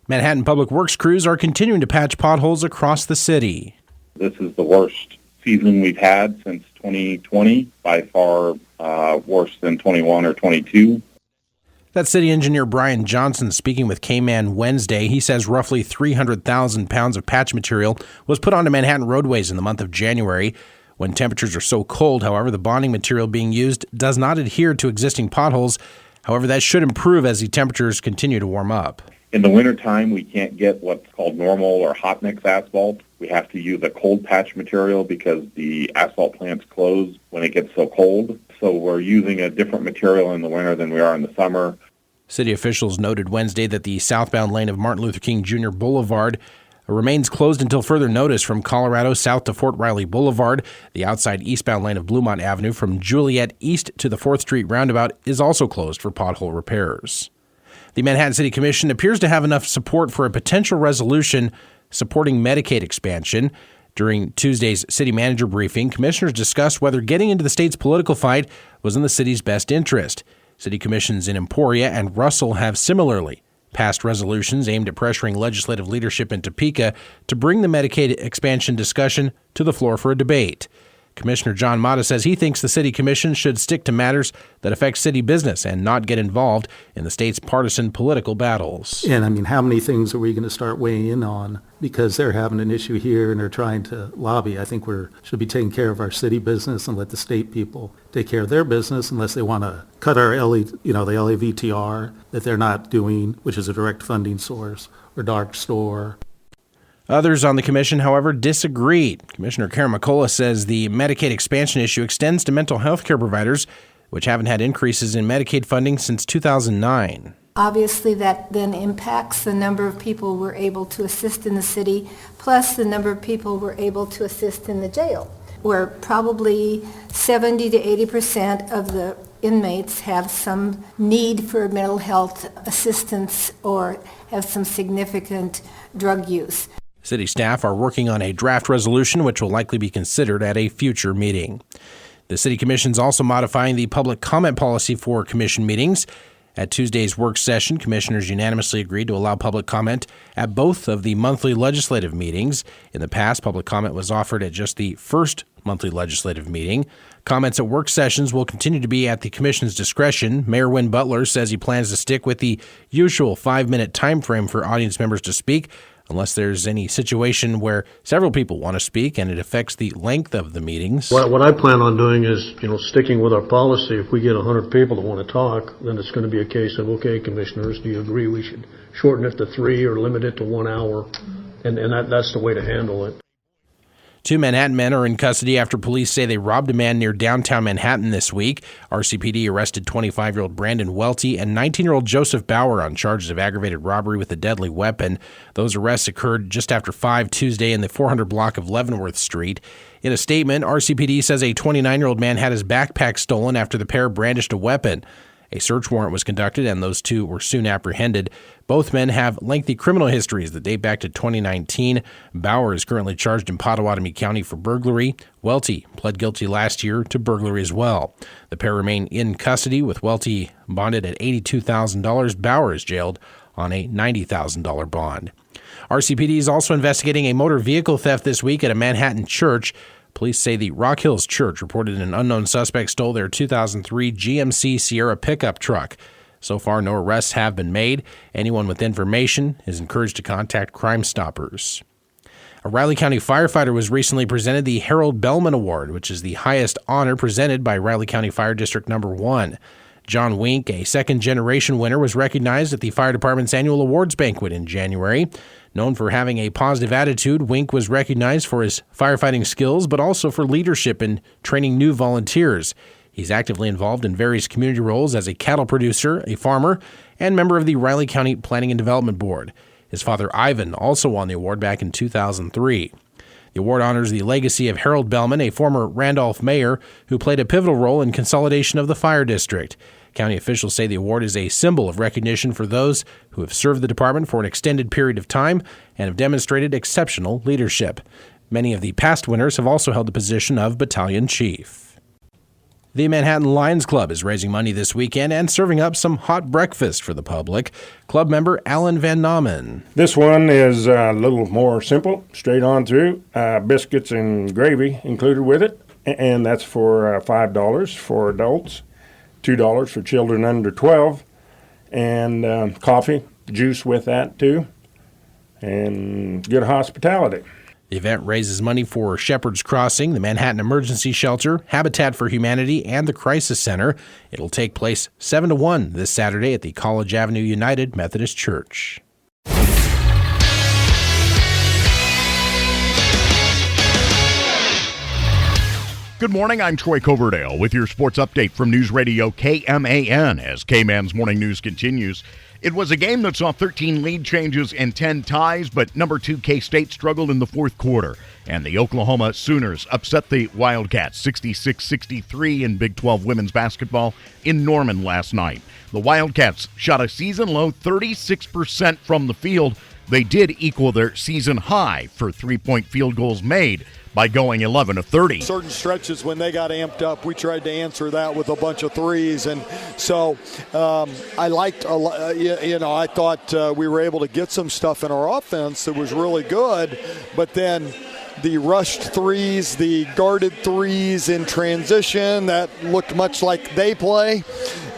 Manhattan Public Works crews are continuing to patch potholes across the city. This is the worst season we've had since 2020, by far worse than 21 or 22. That's City Engineer Brian Johnson speaking with K-Man Wednesday. He says roughly 300,000 pounds of patch material was put onto Manhattan roadways in the month of January. When temperatures are so cold, however, the bonding material being used does not adhere to existing potholes. However, that should improve as the temperatures continue to warm up. In the wintertime, we can't get what's called normal or hot mix asphalt. We have to use a cold patch material because the asphalt plants close when it gets so cold. So we're using a different material in the winter than we are in the summer. City officials noted Wednesday that the southbound lane of Martin Luther King Jr. Boulevard remains closed until further notice from Colorado south to Fort Riley Boulevard. The outside eastbound lane of Bluemont Avenue from Juliet east to the 4th Street roundabout is also closed for pothole repairs. The Manhattan City Commission appears to have enough support for a potential resolution supporting Medicaid expansion. During Tuesday's city manager briefing, commissioners discussed whether getting into the state's political fight was in the city's best interest. City commissions in Emporia and Russell have similarly passed resolutions aimed at pressuring legislative leadership in Topeka to bring the Medicaid expansion discussion to the floor for a debate. Commissioner John Mata says he thinks the city commission should stick to matters that affect city business and not get involved in the state's partisan political battles. And how many things are we going to start weighing in on because they're having an issue here and they're trying to lobby? I think we should be taking care of our city business and let the state people take care of their business unless they want to cut our the LAVTR that they're not doing, which is a direct funding source, or dark store. Others on the commission, however, disagreed. Commissioner Karen McCullough says the Medicaid expansion issue extends to mental health care providers, which haven't had increases in Medicaid funding since 2009. Obviously, that then impacts the number of people we're able to assist in the city, plus the number of people we're able to assist in the jail, where probably 70 to 80% of the inmates have some need for mental health assistance or have some significant drug use. City staff are working on a draft resolution which will likely be considered at a future meeting. The City Commission is also modifying the public comment policy for commission meetings. At Tuesday's work session, commissioners unanimously agreed to allow public comment at both of the monthly legislative meetings. In the past, public comment was offered at just the first monthly legislative meeting. Comments at work sessions will continue to be at the commission's discretion. Mayor Wynn Butler says he plans to stick with the usual 5-minute time frame for audience members to speak, unless there's any situation where several people want to speak and it affects the length of the meetings. What I plan on doing is, sticking with our policy. If we get 100 people that want to talk, then it's going to be a case of, okay, commissioners, do you agree we should shorten it to 3 or limit it to 1 hour? And that's the way to handle it. 2 Manhattan men are in custody after police say they robbed a man near downtown Manhattan this week. RCPD arrested 25-year-old Brandon Welty and 19-year-old Joseph Bauer on charges of aggravated robbery with a deadly weapon. Those arrests occurred just after 5 Tuesday in the 400 block of Leavenworth Street. In a statement, RCPD says a 29-year-old man had his backpack stolen after the pair brandished a weapon. A search warrant was conducted, and those two were soon apprehended. Both men have lengthy criminal histories that date back to 2019. Bauer is currently charged in Pottawatomie County for burglary. Welty pled guilty last year to burglary as well. The pair remain in custody, with Welty bonded at $82,000. Bauer is jailed on a $90,000 bond. RCPD is also investigating a motor vehicle theft this week at a Manhattan church. Police say the Rock Hills Church reported an unknown suspect stole their 2003 GMC Sierra pickup truck. So far, no arrests have been made. Anyone with information is encouraged to contact Crime Stoppers. A Riley County firefighter was recently presented the Harold Bellman Award, which is the highest honor presented by Riley County Fire District Number 1. John Wink, a second-generation winner, was recognized at the fire department's annual awards banquet in January. Known for having a positive attitude, Wink was recognized for his firefighting skills, but also for leadership in training new volunteers. He's actively involved in various community roles as a cattle producer, a farmer, and member of the Riley County Planning and Development Board. His father, Ivan, also won the award back in 2003. The award honors the legacy of Harold Bellman, a former Randolph mayor who played a pivotal role in consolidation of the fire district. County officials say the award is a symbol of recognition for those who have served the department for an extended period of time and have demonstrated exceptional leadership. Many of the past winners have also held the position of battalion chief. The Manhattan Lions Club is raising money this weekend and serving up some hot breakfast for the public. Club member Alan Van Namen. This one is a little more simple, straight on through, biscuits and gravy included with it, and that's for $5 for adults, $2 for children under 12, and coffee, juice with that too, and good hospitality. The event raises money for Shepherd's Crossing, the Manhattan Emergency Shelter, Habitat for Humanity, and the Crisis Center. It'll take place 7 to 1 this Saturday at the College Avenue United Methodist Church. Good morning, I'm Troy Coverdale with your sports update from News Radio KMAN as K-Man's Morning News continues. It was a game that saw 13 lead changes and 10 ties, but number 2 K-State struggled in the fourth quarter, and the Oklahoma Sooners upset the Wildcats 66-63 in Big 12 women's basketball in Norman last night. The Wildcats shot a season-low 36% from the field. They did equal their season high for three-point field goals made by going 11 of 30. Certain stretches when they got amped up, we tried to answer that with a bunch of threes, and so I liked, I thought we were able to get some stuff in our offense that was really good, but then the rushed threes, the guarded threes in transition that looked much like they play.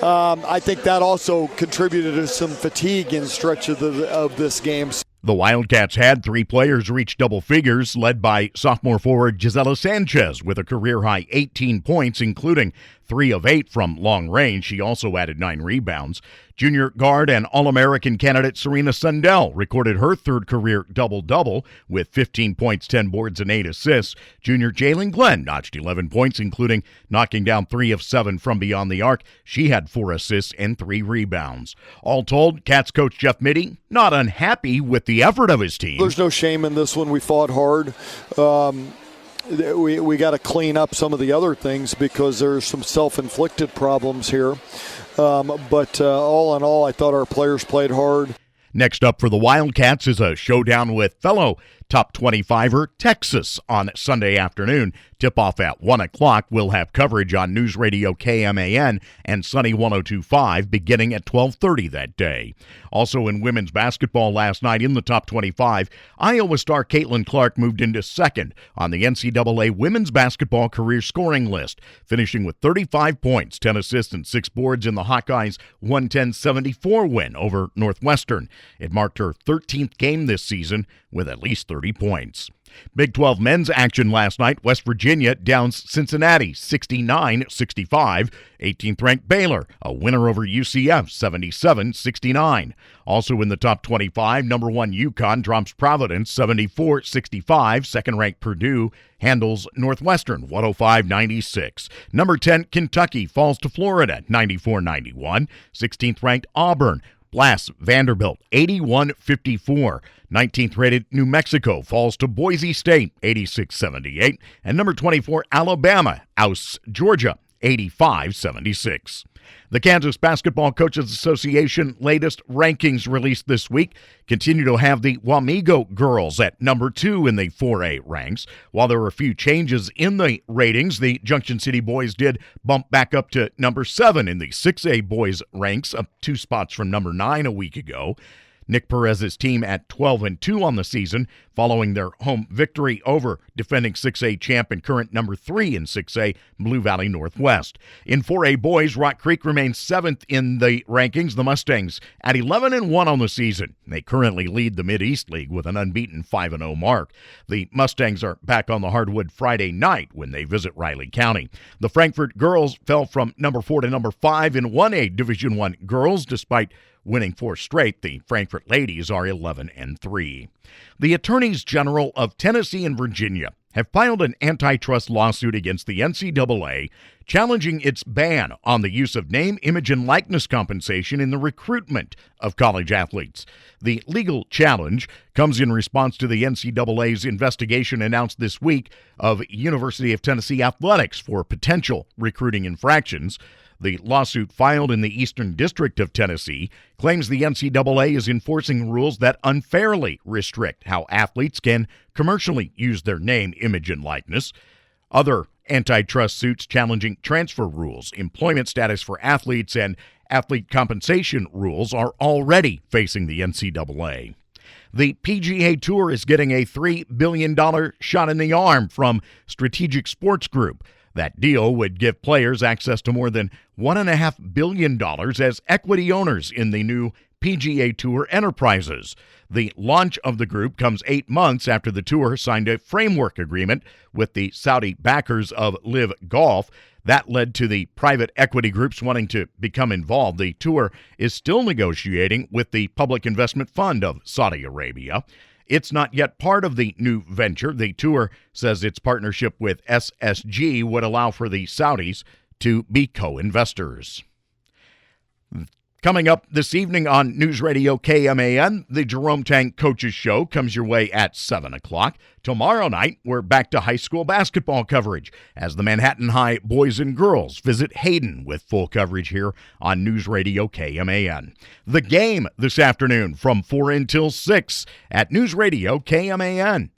I think that also contributed to some fatigue in stretch of this game. The Wildcats had 3 players reach double figures, led by sophomore forward Gisela Sanchez with a career-high 18 points, including 3 of 8 from long range. She also added 9 rebounds. Junior guard and All-American candidate Serena Sundell recorded her third career double-double with 15 points, 10 boards, and 8 assists. Junior Jalen Glenn notched 11 points, including knocking down 3 of 7 from beyond the arc. She had 4 assists and 3 rebounds. All told, Cats coach Jeff Mitty not unhappy with the effort of his team. There's no shame in this one. We fought hard. We got to clean up some of the other things because there's some self-inflicted problems here. But all in all, I thought our players played hard. Next up for the Wildcats is a showdown with fellow top 25er Texas on Sunday afternoon. Tip-off at 1 o'clock. We'll have coverage on News Radio KMAN and Sunny 102.5 beginning at 12:30 that day. Also in women's basketball last night in the top 25, Iowa star Caitlin Clark moved into second on the NCAA women's basketball career scoring list, finishing with 35 points, 10 assists, and 6 boards in the Hawkeyes' 110-74 win over Northwestern. It marked her 13th game this season with at least 30 points. Big 12 men's action last night. West Virginia downs Cincinnati 69-65. 18th-ranked Baylor, a winner over UCF 77-69. Also in the top 25, number 1 UConn drops Providence 74-65. Second-ranked Purdue handles Northwestern 105-96. Number 10 Kentucky falls to Florida 94-91. 16th-ranked Auburn blasts Vanderbilt 81-54. 19th-rated New Mexico falls to Boise State 86-78. And number 24 Alabama ousts Georgia 85-76. The Kansas Basketball Coaches Association latest rankings released this week continue to have the Wamego girls at number 2 in the 4A ranks. While there were a few changes in the ratings, the Junction City boys did bump back up to number 7 in the 6A boys ranks, up 2 spots from number 9 a week ago. Nick Perez's team at 12-2 on the season, following their home victory over defending 6A champ and current number 3 in 6A, Blue Valley Northwest. In 4A boys, Rock Creek remains 7th in the rankings. The Mustangs at 11-1 on the season. They currently lead the Mid-East League with an unbeaten 5-0 mark. The Mustangs are back on the hardwood Friday night when they visit Riley County. The Frankfort girls fell from number 4 to number 5 in 1A Division I girls, despite winning 4 straight. The Frankfort ladies are 11-3. The Attorneys General of Tennessee and Virginia have filed an antitrust lawsuit against the NCAA, challenging its ban on the use of name, image, and likeness compensation in the recruitment of college athletes. The legal challenge comes in response to the NCAA's investigation announced this week of University of Tennessee athletics for potential recruiting infractions. The lawsuit filed in the Eastern District of Tennessee claims the NCAA is enforcing rules that unfairly restrict how athletes can commercially use their name, image, and likeness. Other Antitrust suits challenging transfer rules, employment status for athletes, and athlete compensation rules are already facing the NCAA. The PGA Tour is getting a $3 billion shot in the arm from Strategic Sports Group. That deal would give players access to more than $1.5 billion as equity owners in the new PGA Tour enterprises. The launch of the group comes 8 months after the tour signed a framework agreement with the Saudi backers of Live Golf. That led to the private equity groups wanting to become involved. The tour is still negotiating with the Public Investment Fund of Saudi Arabia. It's not yet part of the new venture. The tour says its partnership with SSG would allow for the Saudis to be co-investors. Coming up this evening on News Radio KMAN, the Jerome Tang Coaches Show comes your way at 7 o'clock. Tomorrow night, we're back to high school basketball coverage as the Manhattan High boys and girls visit Hayden with full coverage here on News Radio KMAN. The game this afternoon from 4 until 6 at News Radio KMAN.